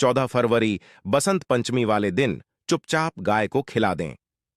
14 फरवरी बसंत पंचमी वाले दिन चुपचाप गाय को खिला दें।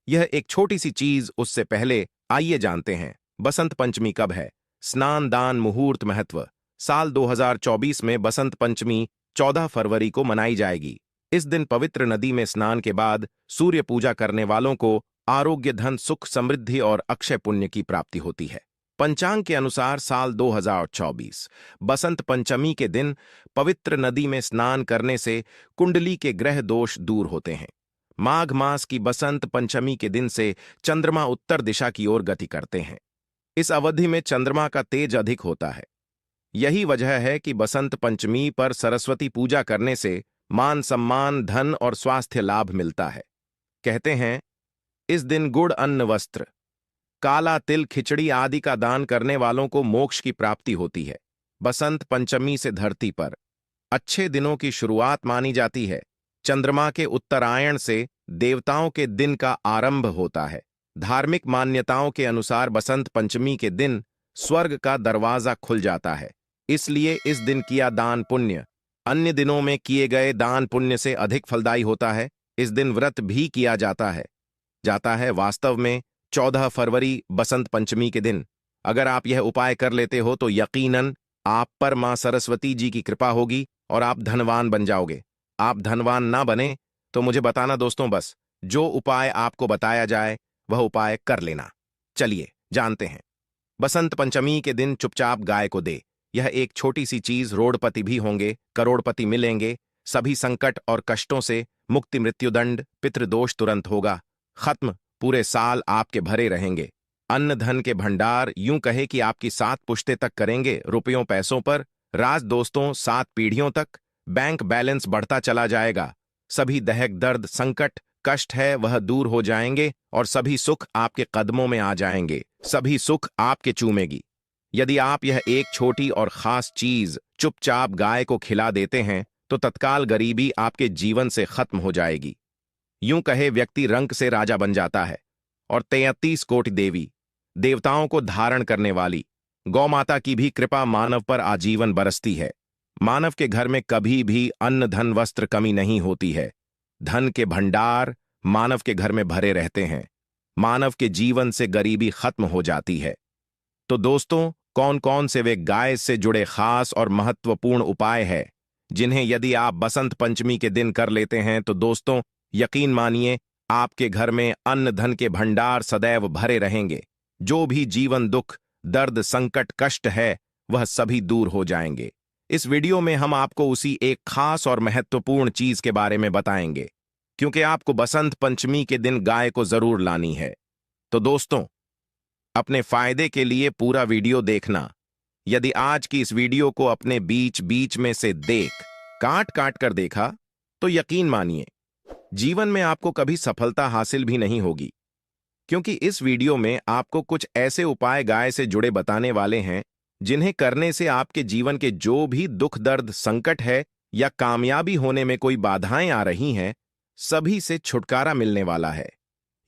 यह एक छोटी सी चीज, उससे पहले आइए जानते हैं बसंत पंचमी कब है। स्नान दान मुहूर्त महत्व। साल 2024 में बसंत पंचमी 14 फरवरी को मनाई जाएगी। इस दिन पवित्र नदी में स्नान के बाद सूर्य पूजा करने वालों को आरोग्य, धन, सुख, समृद्धि और अक्षय पुण्य की प्राप्ति होती है। पंचांग के अनुसार साल 2024 बसंत पंचमी के दिन पवित्र नदी में स्नान करने से कुंडली के ग्रह दोष दूर होते हैं। माघ मास की बसंत पंचमी के दिन से चंद्रमा उत्तर दिशा की ओर गति करते हैं। इस अवधि में चंद्रमा का तेज अधिक होता है। यही वजह है कि बसंत पंचमी पर सरस्वती पूजा करने से मान सम्मान, धन और स्वास्थ्य लाभ मिलता है। कहते हैं इस दिन गुड़, अन्न, वस्त्र, काला तिल, खिचड़ी आदि का दान करने वालों को मोक्ष की प्राप्ति होती है। बसंत पंचमी से धरती पर अच्छे दिनों की शुरुआत मानी जाती है। चंद्रमा के उत्तरायण से देवताओं के दिन का आरंभ होता है। धार्मिक मान्यताओं के अनुसार बसंत पंचमी के दिन स्वर्ग का दरवाजा खुल जाता है। इसलिए इस दिन किया दान पुण्य अन्य दिनों में किए गए दान पुण्य से अधिक फलदायी होता है। इस दिन व्रत भी किया जाता है। वास्तव में 14 फरवरी बसंत पंचमी के दिन अगर आप यह उपाय कर लेते हो तो यकीनन आप पर मां सरस्वती जी की कृपा होगी और आप धनवान बन जाओगे। आप धनवान ना बने तो मुझे बताना दोस्तों, बस जो उपाय आपको बताया जाए वह उपाय कर लेना। चलिए जानते हैं। बसंत पंचमी के दिन चुपचाप गाय को दे। यह एक छोटी सी चीज, रोडपति भी होंगे, करोड़पति मिलेंगे, सभी संकट और कष्टों से मुक्ति, मृत्युदंड, पितृदोष तुरंत होगा खत्म, पूरे साल आपके भरे रहेंगे। अन्न धन के भंडार, यूं कहे कि आपकी 7 पुश्ते तक करेंगे रुपयों पैसों पर राज दोस्तों, 7 पीढ़ियों तक बैंक बैलेंस बढ़ता चला जाएगा। सभी दहक, दर्द, संकट, कष्ट है वह दूर हो जाएंगे और सभी सुख आपके कदमों में आ जाएंगे। सभी सुख आपके चूमेगी। यदि आप यह एक छोटी और खास चीज चुपचाप गाय को खिला देते हैं तो तत्काल गरीबी आपके जीवन से खत्म हो जाएगी। यूं कहे व्यक्ति रंक से राजा बन जाता है। और 33 कोटि देवी देवताओं को धारण करने वाली गौ माता की भी कृपा मानव पर आजीवन बरसती है। मानव के घर में कभी भी अन्न, धन, वस्त्र कमी नहीं होती है। धन के भंडार मानव के घर में भरे रहते हैं। मानव के जीवन से गरीबी खत्म हो जाती है। तो दोस्तों, कौन कौन से वे गाय से जुड़े खास और महत्वपूर्ण उपाय हैं जिन्हें यदि आप बसंत पंचमी के दिन कर लेते हैं तो दोस्तों यकीन मानिए आपके घर में अन्न धन के भंडार सदैव भरे रहेंगे। जो भी जीवन दुख, दर्द, संकट, कष्ट है वह सभी दूर हो जाएंगे। इस वीडियो में हम आपको उसी एक खास और महत्वपूर्ण चीज के बारे में बताएंगे, क्योंकि आपको बसंत पंचमी के दिन गाय को जरूर लानी है। तो दोस्तों, अपने फायदे के लिए पूरा वीडियो देखना। यदि आज की इस वीडियो को अपने बीच बीच में से काट काट कर देखा तो यकीन मानिए जीवन में आपको कभी सफलता हासिल भी नहीं होगी, क्योंकि इस वीडियो में आपको कुछ ऐसे उपाय गाय से जुड़े बताने वाले हैं जिन्हें करने से आपके जीवन के जो भी दुख, दर्द, संकट है या कामयाबी होने में कोई बाधाएं आ रही हैं, सभी से छुटकारा मिलने वाला है।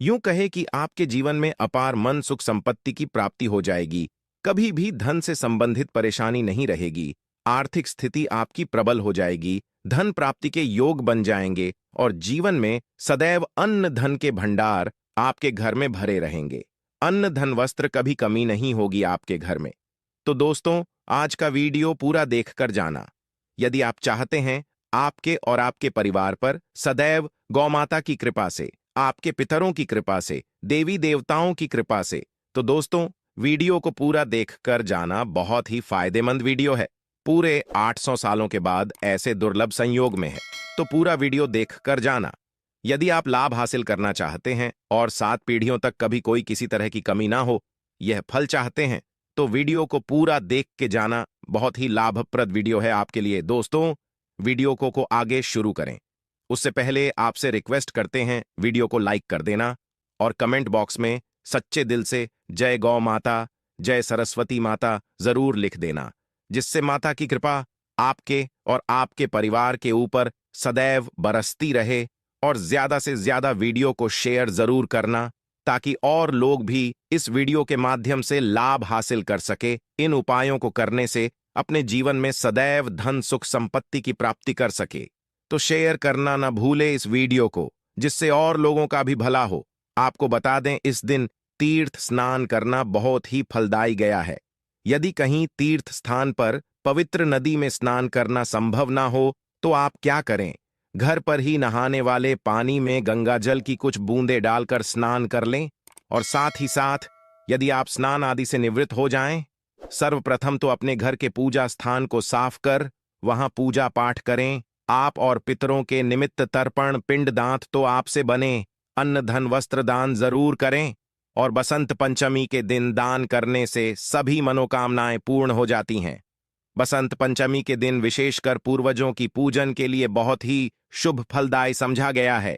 यूं कहे कि आपके जीवन में अपार मन, सुख, संपत्ति की प्राप्ति हो जाएगी। कभी भी धन से संबंधित परेशानी नहीं रहेगी। आर्थिक स्थिति आपकी प्रबल हो जाएगी। धन प्राप्ति के योग बन जाएंगे और जीवन में सदैव अन्न धन के भंडार आपके घर में भरे रहेंगे। अन्न धन वस्त्र कभी कमी नहीं होगी आपके घर में। तो दोस्तों, आज का वीडियो पूरा देखकर जाना। यदि आप चाहते हैं आपके और आपके परिवार पर सदैव गौमाता की कृपा से, आपके पितरों की कृपा से, देवी देवताओं की कृपा से, तो दोस्तों वीडियो को पूरा देखकर जाना। बहुत ही फायदेमंद वीडियो है। पूरे 800 सालों के बाद ऐसे दुर्लभ संयोग में है, तो पूरा वीडियो देखकर जाना। यदि आप लाभ हासिल करना चाहते हैं और 7 पीढ़ियों तक कभी कोई किसी तरह की कमी ना हो, यह फल चाहते हैं, तो वीडियो को पूरा देख के जाना। बहुत ही लाभप्रद वीडियो है आपके लिए। दोस्तों, वीडियो को आगे शुरू करें उससे पहले आपसे रिक्वेस्ट करते हैं वीडियो को लाइक कर देना और कमेंट बॉक्स में सच्चे दिल से जय गौ माता, जय सरस्वती माता जरूर लिख देना, जिससे माता की कृपा आपके और आपके परिवार के ऊपर सदैव बरसती रहे। और ज्यादा से ज्यादा वीडियो को शेयर जरूर करना ताकि और लोग भी इस वीडियो के माध्यम से लाभ हासिल कर सके। इन उपायों को करने से अपने जीवन में सदैव धन, सुख, संपत्ति की प्राप्ति कर सके। तो शेयर करना ना भूले इस वीडियो को, जिससे और लोगों का भी भला हो। आपको बता दें, इस दिन तीर्थ स्नान करना बहुत ही फलदायी गया है। यदि कहीं तीर्थ स्थान पर पवित्र नदी में स्नान करना संभव ना हो तो आप क्या करें, घर पर ही नहाने वाले पानी में गंगा जल की कुछ बूंदें डालकर स्नान कर लें। और साथ ही साथ यदि आप स्नान आदि से निवृत्त हो जाएं, सर्वप्रथम तो अपने घर के पूजा स्थान को साफ कर वहां पूजा पाठ करें। आप और पितरों के निमित्त तर्पण पिंड दांत तो आपसे बने, अन्न धन वस्त्र दान जरूर करें। और बसंत पंचमी के दिन दान करने से सभी मनोकामनाएं पूर्ण हो जाती हैं। बसंत पंचमी के दिन विशेषकर पूर्वजों की पूजन के लिए बहुत ही शुभ फलदायी समझा गया है।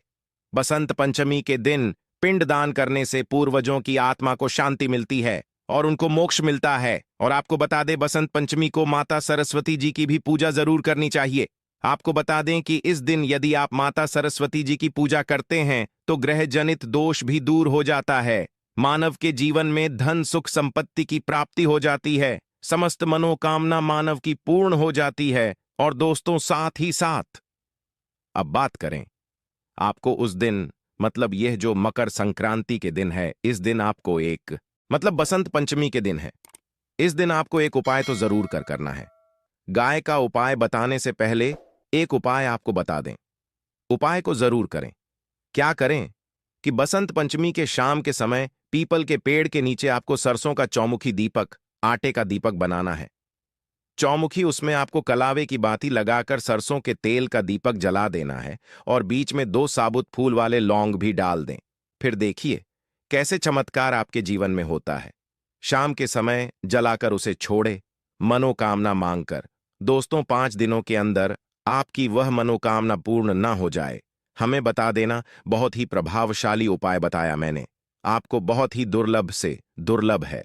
बसंत पंचमी के दिन पिंड दान करने से पूर्वजों की आत्मा को शांति मिलती है और उनको मोक्ष मिलता है। और आपको बता दें, बसंत पंचमी को माता सरस्वती जी की भी पूजा जरूर करनी चाहिए। आपको बता दें कि इस दिन यदि आप माता सरस्वती जी की पूजा करते हैं तो ग्रह जनित दोष भी दूर हो जाता है। मानव के जीवन में धन सुख संपत्ति की प्राप्ति हो जाती है, समस्त मनोकामना मानव की पूर्ण हो जाती है। और दोस्तों, साथ ही साथ अब बात करें आपको उस दिन, मतलब यह जो मकर संक्रांति के दिन है, इस दिन आपको मतलब बसंत पंचमी के दिन है, इस दिन आपको एक उपाय तो जरूर करना है। गाय का उपाय बताने से पहले एक उपाय आपको बता दें। उपाय को जरूर करें। क्या करें कि बसंत पंचमी के शाम के समय पीपल के पेड़ के नीचे आपको सरसों का चौमुखी दीपक, आटे का दीपक बनाना है। चौमुखी, उसमें आपको कलावे की बाती लगाकर सरसों के तेल का दीपक जला देना है और बीच में 2 साबुत फूल वाले लौंग भी डाल दें। फिर देखिए कैसे चमत्कार आपके जीवन में होता है। शाम के समय जलाकर उसे छोड़े, मनोकामना मांगकर। दोस्तों, 5 दिनों के अंदर आपकी वह मनोकामना पूर्ण ना हो जाए, हमें बता देना। बहुत ही प्रभावशाली उपाय बताया मैंने आपको, बहुत ही दुर्लभ से दुर्लभ है।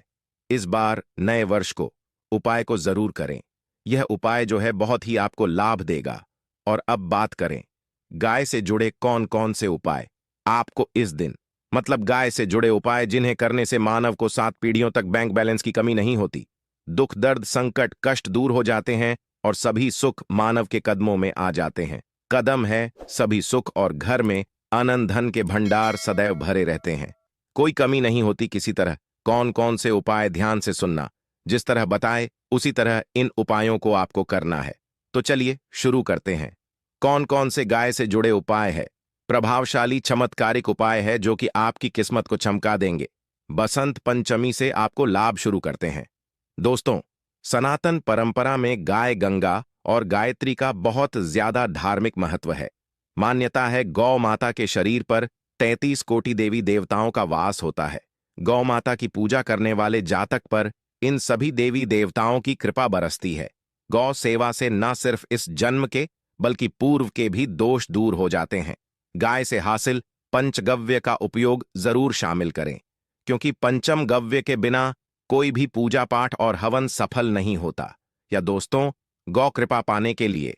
इस बार नए वर्ष को उपाय को जरूर करें। यह उपाय जो है बहुत ही आपको लाभ देगा। और अब बात करें गाय से जुड़े कौन कौन से उपाय आपको इस दिन, मतलब गाय से जुड़े उपाय जिन्हें करने से मानव को 7 पीढ़ियों तक बैंक बैलेंस की कमी नहीं होती, दुख दर्द संकट कष्ट दूर हो जाते हैं और सभी सुख मानव के कदमों में आ जाते हैं। कदम है सभी सुख और घर में आनंद धन के भंडार सदैव भरे रहते हैं, कोई कमी नहीं होती किसी तरह। कौन कौन से उपाय, ध्यान से सुनना। जिस तरह बताए उसी तरह इन उपायों को आपको करना है। तो चलिए शुरू करते हैं। कौन कौन से गाय से जुड़े उपाय है? प्रभावशाली चमत्कारिक उपाय है जो कि आपकी किस्मत को चमका देंगे। बसंत पंचमी से आपको लाभ शुरू करते हैं। दोस्तों, सनातन परंपरा में गाय गंगा और गायत्री का बहुत ज्यादा धार्मिक महत्व है। मान्यता है गौ माता के शरीर पर 33 कोटि देवी देवताओं का वास होता है। गौ माता की पूजा करने वाले जातक पर इन सभी देवी देवताओं की कृपा बरसती है। गौ सेवा से न सिर्फ इस जन्म के बल्कि पूर्व के भी दोष दूर हो जाते हैं। गाय से हासिल पंचगव्य का उपयोग जरूर शामिल करें, क्योंकि पंचम गव्य के बिना कोई भी पूजा पाठ और हवन सफल नहीं होता। या दोस्तों, गौ कृपा पाने के लिए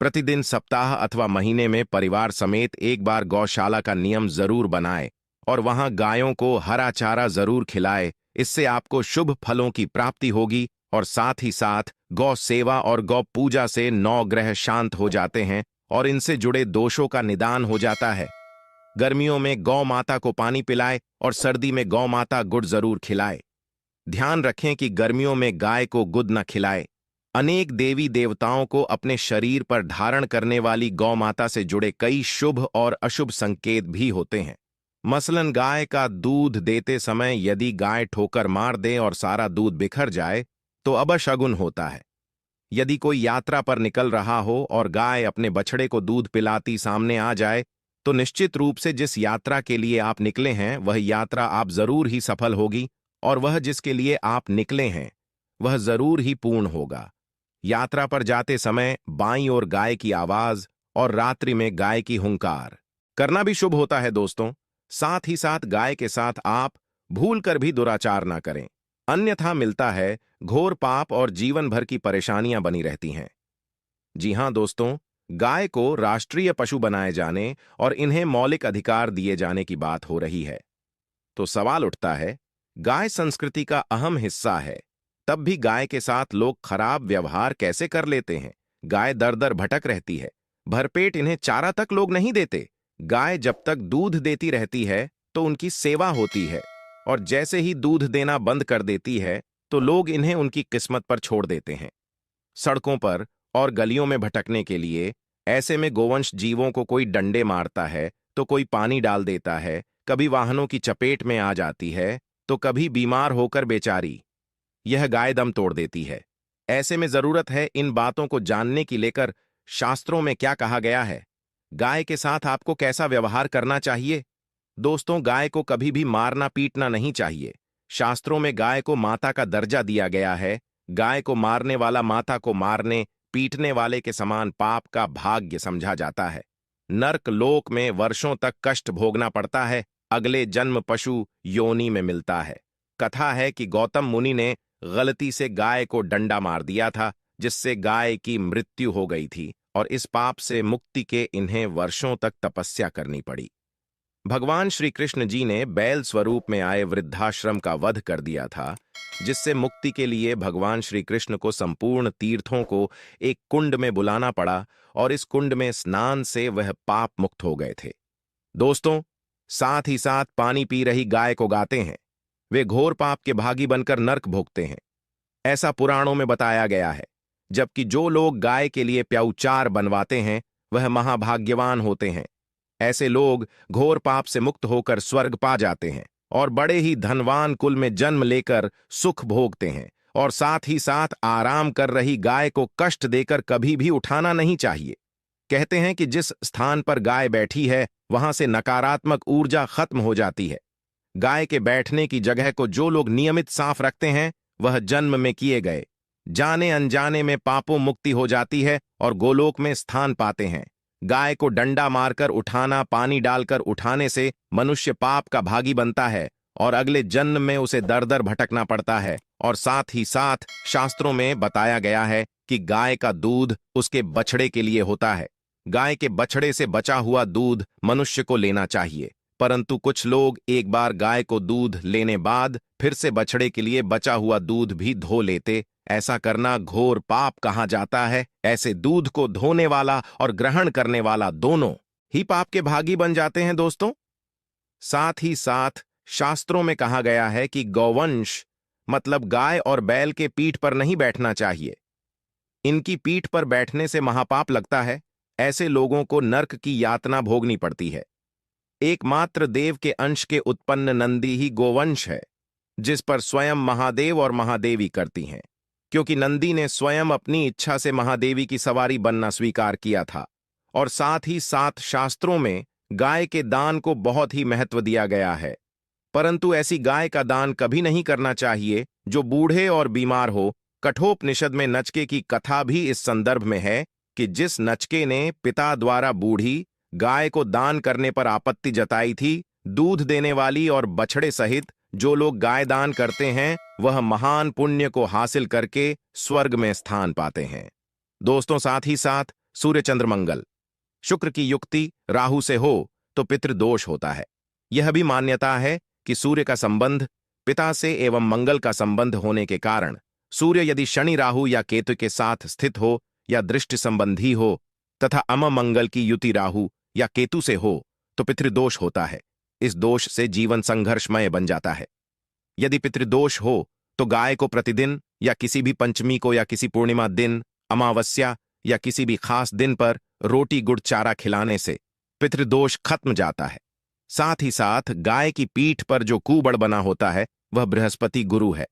प्रतिदिन, सप्ताह अथवा महीने में परिवार समेत एक बार गौशाला का नियम जरूर बनाए और वहां गायों को हरा चारा जरूर खिलाए। इससे आपको शुभ फलों की प्राप्ति होगी और साथ ही साथ गौ सेवा और गौ पूजा से 9 ग्रह शांत हो जाते हैं और इनसे जुड़े दोषों का निदान हो जाता है। गर्मियों में गौ माता को पानी पिलाए और सर्दी में गौ माता गुड़ जरूर खिलाए। ध्यान रखें कि गर्मियों में गाय को गुद न खिलाए। अनेक देवी देवताओं को अपने शरीर पर धारण करने वाली गौ माता से जुड़े कई शुभ और अशुभ संकेत भी होते हैं। मसलन गाय का दूध देते समय यदि गाय ठोकर मार दे और सारा दूध बिखर जाए तो अबशगुन होता है। यदि कोई यात्रा पर निकल रहा हो और गाय अपने बछड़े को दूध पिलाती सामने आ जाए तो निश्चित रूप से जिस यात्रा के लिए आप निकले हैं वह यात्रा आप जरूर ही सफल होगी और वह जिसके लिए आप निकले हैं वह जरूर ही पूर्ण होगा। यात्रा पर जाते समय बाईं ओर गाय की आवाज और रात्रि में गाय की हुंकार करना भी शुभ होता है। दोस्तों, साथ ही साथ गाय के साथ आप भूल कर भी दुराचार ना करें, अन्यथा मिलता है घोर पाप और जीवन भर की परेशानियां बनी रहती हैं। जी हां दोस्तों, गाय को राष्ट्रीय पशु बनाए जाने और इन्हें मौलिक अधिकार दिए जाने की बात हो रही है। तो सवाल उठता है, गाय संस्कृति का अहम हिस्सा है, तब भी गाय के साथ लोग खराब व्यवहार कैसे कर लेते हैं? गाय दर दर भटक रहती है, भरपेट इन्हें चारा तक लोग नहीं देते। गाय जब तक दूध देती रहती है तो उनकी सेवा होती है, और जैसे ही दूध देना बंद कर देती है तो लोग इन्हें उनकी किस्मत पर छोड़ देते हैं, सड़कों पर और गलियों में भटकने के लिए। ऐसे में गोवंश जीवों को कोई डंडे मारता है तो कोई पानी डाल देता है, कभी वाहनों की चपेट में आ जाती है तो कभी बीमार होकर बेचारी यह गाय दम तोड़ देती है। ऐसे में जरूरत है इन बातों को जानने की लेकर शास्त्रों में क्या कहा गया है, गाय के साथ आपको कैसा व्यवहार करना चाहिए। दोस्तों, गाय को कभी भी मारना पीटना नहीं चाहिए। शास्त्रों में गाय को माता का दर्जा दिया गया है। गाय को मारने वाला माता को मारने पीटने वाले के समान पाप का भाग्य समझा जाता है। नर्क लोक में वर्षों तक कष्ट भोगना पड़ता है, अगले जन्म पशु योनि में मिलता है। कथा है कि गौतम मुनि ने गलती से गाय को डंडा मार दिया था, जिससे गाय की मृत्यु हो गई थी, और इस पाप से मुक्ति के इन्हें वर्षों तक तपस्या करनी पड़ी। भगवान श्री कृष्ण जी ने बैल स्वरूप में आए वृद्धाश्रम का वध कर दिया था, जिससे मुक्ति के लिए भगवान श्री कृष्ण को संपूर्ण तीर्थों को एक कुंड में बुलाना पड़ा, और इस कुंड में स्नान से वह पाप मुक्त हो गए थे। दोस्तों, साथ ही साथ पानी पी रही गाय को गाते हैं, वे घोर पाप के भागी बनकर नर्क भोगते हैं, ऐसा पुराणों में बताया गया है। जबकि जो लोग गाय के लिए प्याऊचार बनवाते हैं वह महाभाग्यवान होते हैं। ऐसे लोग घोर पाप से मुक्त होकर स्वर्ग पा जाते हैं और बड़े ही धनवान कुल में जन्म लेकर सुख भोगते हैं। और साथ ही साथ आराम कर रही गाय को कष्ट देकर कभी भी उठाना नहीं चाहिए। कहते हैं कि जिस स्थान पर गाय बैठी है वहां से नकारात्मक ऊर्जा खत्म हो जाती है। गाय के बैठने की जगह को जो लोग नियमित साफ रखते हैं वह जन्म में किए गए जाने अनजाने में पापों मुक्ति हो जाती है और गोलोक में स्थान पाते हैं। गाय को डंडा मारकर उठाना, पानी डालकर उठाने से मनुष्य पाप का भागी बनता है और अगले जन्म में उसे दर दर भटकना पड़ता है। और साथ ही साथ शास्त्रों में बताया गया है कि गाय का दूध उसके बछड़े के लिए होता है। गाय के बछड़े से बचा हुआ दूध मनुष्य को लेना चाहिए, परंतु कुछ लोग एक बार गाय को दूध लेने बाद फिर से बछड़े के लिए बचा हुआ दूध भी धो लेते। ऐसा करना घोर पाप कहा जाता है। ऐसे दूध को धोने वाला और ग्रहण करने वाला दोनों ही पाप के भागी बन जाते हैं। दोस्तों, साथ ही साथ शास्त्रों में कहा गया है कि गौवंश मतलब गाय और बैल के पीठ पर नहीं बैठना चाहिए। इनकी पीठ पर बैठने से महापाप लगता है। ऐसे लोगों को नर्क की यातना भोगनी पड़ती है। एकमात्र देव के अंश के उत्पन्न नंदी ही गोवंश है, जिस पर स्वयं महादेव और महादेवी करती हैं, क्योंकि नंदी ने स्वयं अपनी इच्छा से महादेवी की सवारी बनना स्वीकार किया था। और साथ ही साथ शास्त्रों में गाय के दान को बहुत ही महत्व दिया गया है, परंतु ऐसी गाय का दान कभी नहीं करना चाहिए जो बूढ़े और बीमार हो। कठोपनिषद में नचके की कथा भी इस संदर्भ में है कि जिस नचके ने पिता द्वारा बूढ़ी गाय को दान करने पर आपत्ति जताई थी, दूध देने वाली और बछड़े सहित जो लोग गाय दान करते हैं वह महान पुण्य को हासिल करके स्वर्ग में स्थान पाते हैं। दोस्तों, साथ ही साथ सूर्य चंद्र मंगल शुक्र की युक्ति राहु से हो तो पितृदोष होता है। यह भी मान्यता है कि सूर्य का संबंध पिता से एवं मंगल का संबंध होने के कारण सूर्य यदि शनि राहु या केतु के साथ स्थित हो या दृष्टि संबंधी हो तथा अमंगल की युति राहु या केतु से हो तो पितृदोष होता है। इस दोष से जीवन संघर्षमय बन जाता है। यदि पितृदोष हो तो गाय को प्रतिदिन या किसी भी पंचमी को या किसी पूर्णिमा दिन, अमावस्या या किसी भी खास दिन पर रोटी गुड़ चारा खिलाने से पितृदोष खत्म जाता है। साथ ही साथ गाय की पीठ पर जो कुबड़ बना होता है वह बृहस्पति गुरु है।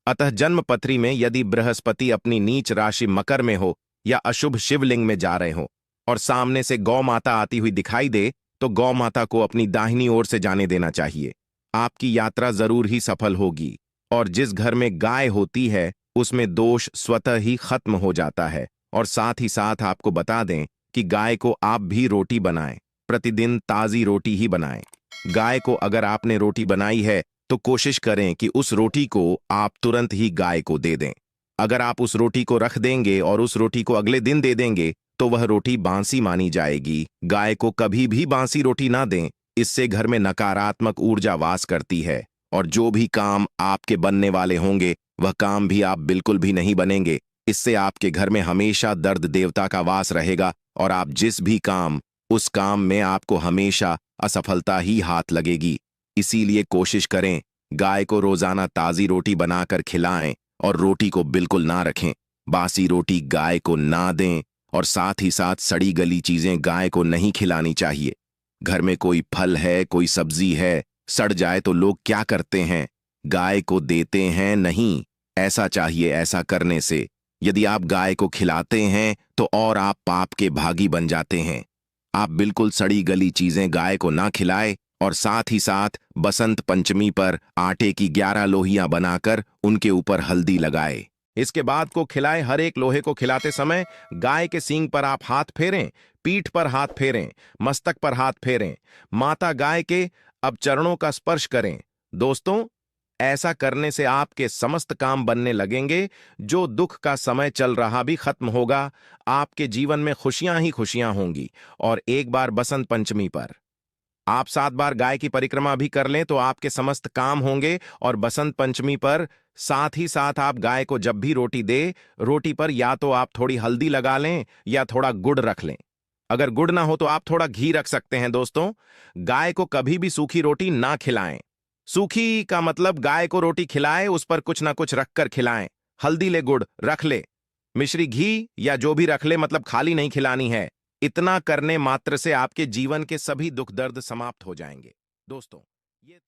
अतः जन्मपत्री में यदि बृहस्पति अपनी नीच राशि मकर में हो या अशुभ शिवलिंग में जा रहे हो और सामने से गौ माता आती हुई दिखाई दे तो गौ माता को अपनी दाहिनी ओर से जाने देना चाहिए। आपकी यात्रा जरूर ही सफल होगी। और जिस घर में गाय होती है उसमें दोष स्वतः ही खत्म हो जाता है। और साथ ही साथ आपको बता दें कि गाय को आप भी रोटी बनाएं, प्रतिदिन ताजी रोटी ही बनाएं। गाय को अगर आपने रोटी बनाई है तो कोशिश करें कि उस रोटी को आप तुरंत ही गाय को दे दें। अगर आप उस रोटी को रख देंगे और उस रोटी को अगले दिन दे देंगे तो वह रोटी बांसी मानी जाएगी। गाय को कभी भी बांसी रोटी ना दें, इससे घर में नकारात्मक ऊर्जा वास करती है और जो भी काम आपके बनने वाले होंगे वह काम भी आप बिल्कुल भी नहीं बनेंगे। इससे आपके घर में हमेशा दर्द देवता का वास रहेगा और आप जिस भी काम, उस काम में आपको हमेशा असफलता ही हाथ लगेगी। इसीलिए कोशिश करें, गाय को रोजाना ताजी रोटी बनाकर खिलाएं और रोटी को बिल्कुल ना रखें। बासी रोटी गाय को ना दें और साथ ही साथ सड़ी गली चीजें गाय को नहीं खिलानी चाहिए। घर में कोई फल है, कोई सब्जी है, सड़ जाए तो लोग क्या करते हैं? गाय को देते हैं नहीं। ऐसा चाहिए ऐसा करने से। यदि आप गाय को खिलाते हैं तो और आप पाप के भागी बन जाते हैं। आप बिल्कुल सड़ी गली चीजें गाय को ना खिलाए और साथ ही साथ बसंत पंचमी पर आटे की 11 लोहियां बनाकर उनके ऊपर हल्दी लगाए। इसके बाद को खिलाए। हर एक लोहे को खिलाते समय गाय के सींग पर आप हाथ फेरें, पीठ पर हाथ फेरें, मस्तक पर हाथ फेरें। माता गाय के अब चरणों का स्पर्श करें। दोस्तों, ऐसा करने से आपके समस्त काम बनने लगेंगे। जो दुख का समय चल रहा भी खत्म होगा। आपके जीवन में खुशियां ही खुशियां होंगी। और एक बार बसंत पंचमी पर आप 7 बार गाय की परिक्रमा भी कर लें तो आपके समस्त काम होंगे। और बसंत पंचमी पर साथ ही साथ आप गाय को जब भी रोटी दे, रोटी पर या तो आप थोड़ी हल्दी लगा लें या थोड़ा गुड़ रख लें। अगर गुड़ ना हो तो आप थोड़ा घी रख सकते हैं। दोस्तों, गाय को कभी भी सूखी रोटी ना खिलाएं। सूखी का मतलब गाय को रोटी खिलाए, उस पर कुछ ना कुछ रखकर खिलाएं। हल्दी ले, गुड़ रख ले, मिश्री घी या जो भी रख ले, मतलब खाली नहीं खिलानी है। इतना करने मात्र से आपके जीवन के सभी दुख दर्द समाप्त हो जाएंगे। दोस्तों, ये